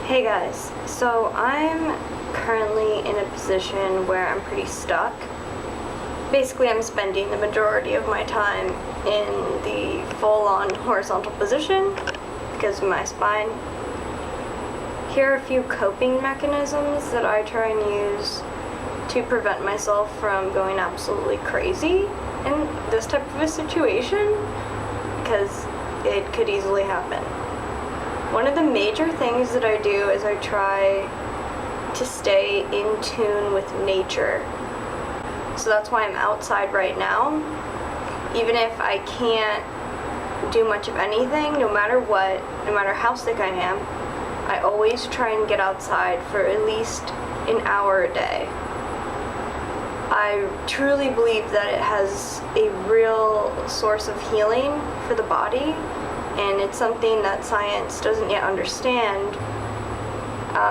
Hey guys, so I'm currently in a position where I'm pretty stuck. Basically, I'm spending the majority of my time in the full-on horizontal position because of my spine. Here are a few coping mechanisms that I try and use to prevent myself from going absolutely crazy in this type of a situation, because it could easily happen. One of the major things that I do is I try to stay in tune with nature. So that's why I'm outside right now. Even if I can't do much of anything, no matter what, no matter how sick I am, I always try and get outside for at least an hour a day. I truly believe that it has a real source of healing for the body, and it's something that science doesn't yet understand.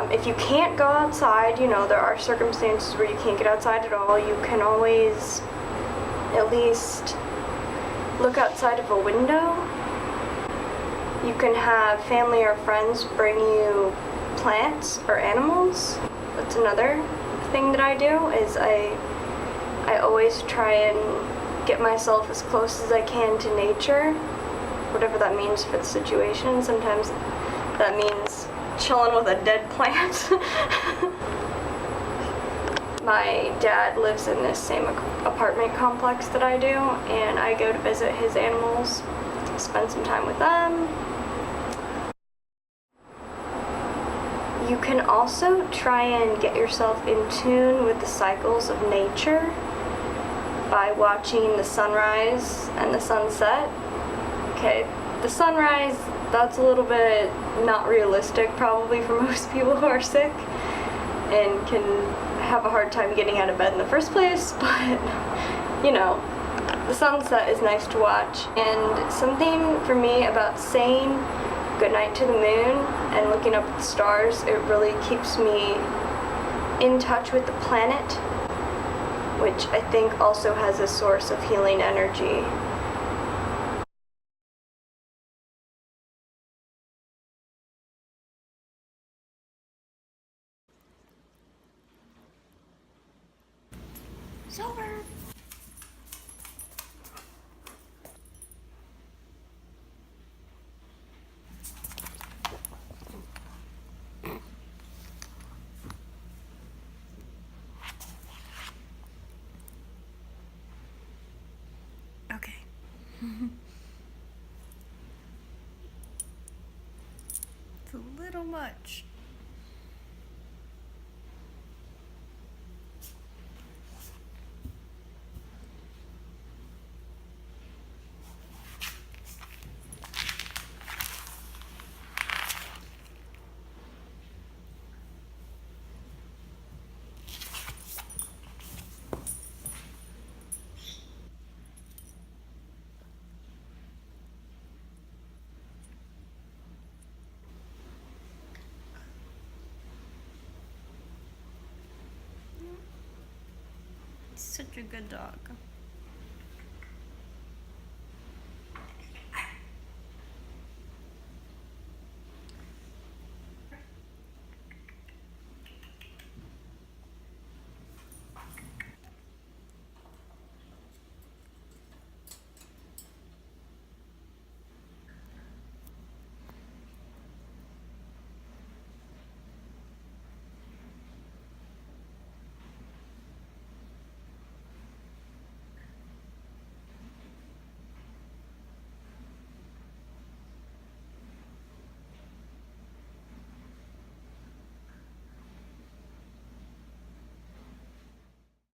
If you can't go outside, there are circumstances where you can't get outside at all, you can always at least look outside of a window. You can have family or friends bring you plants or animals. That's another thing that I do, is I always try and get myself as close as I can to nature, whatever that means for the situation. Sometimes that means chilling with a dead plant. My dad lives in this same apartment complex that I do, and I go to visit his animals, spend some time with them. You can also try and get yourself in tune with the cycles of nature by watching the sunrise and the sunset. Okay, the sunrise, that's a little bit not realistic probably for most people who are sick and can have a hard time getting out of bed in the first place, but the sunset is nice to watch. And something for me about saying goodnight to the moon and looking up at the stars, it really keeps me in touch with the planet, which I think also has a source of healing energy. It's over. Okay. It's a little much. Such a good dog.